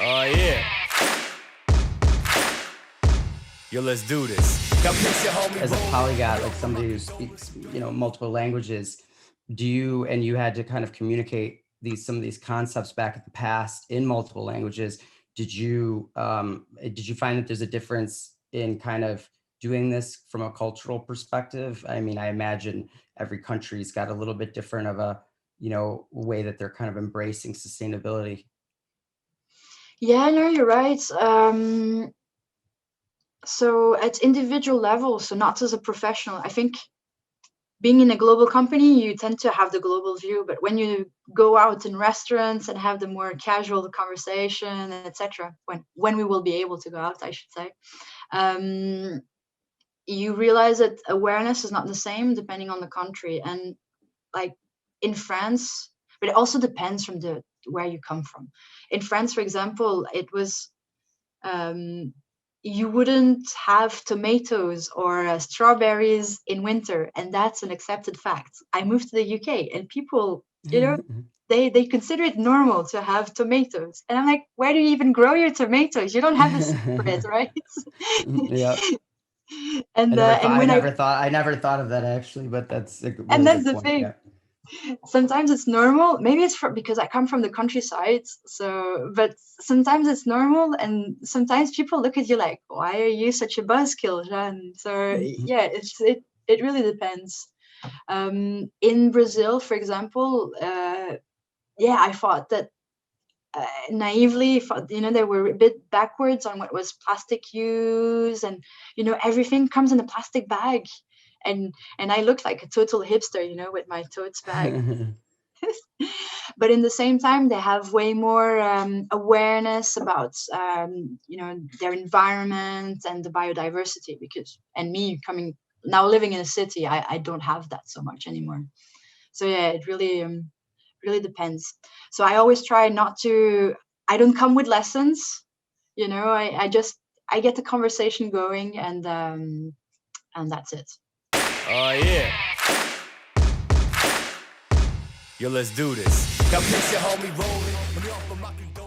Oh yeah. Yo, let's do this. As a polyglot, like somebody who speaks, multiple languages, and you had to kind of communicate some of these concepts back at the past in multiple languages. Did you find that there's a difference in kind of doing this from a cultural perspective? I mean, I imagine every country's got a little bit different of a, way that they're kind of embracing sustainability. Yeah, no, you're right. So at individual level, so not as a professional, I think being in a global company, you tend to have the global view, but when you go out in restaurants and have the more casual conversation, etc., when we will be able to go out, I should say, you realize that awareness is not the same depending on the country. And like in France, but it also depends from where you come from. In France, for example, it was you wouldn't have tomatoes or strawberries in winter, and that's an accepted fact. I moved to the UK, and people, they consider it normal to have tomatoes, and I'm like, where do you even grow your tomatoes? You don't have a seed for it, right? Yeah. And I never thought of that actually, but that's a really and that's good the point. thing. Yeah. Sometimes it's normal. Maybe it's because I come from the countryside. So, but sometimes it's normal, and sometimes people look at you like, "Why are you such a buzzkill, Jeanne?" So, yeah, it really depends. In Brazil, for example, yeah, I thought that naively, they were a bit backwards on what was plastic use, and everything comes in a plastic bag. And I looked like a total hipster, with my totes bag. But in the same time, they have way more awareness about their environment and the biodiversity. And me coming now living in a city, I don't have that so much anymore. So yeah, it really depends. So I always try not to. I don't come with lessons, I get the conversation going, and that's it. Oh yeah. Yo, let's do this. Got picture homie rolling.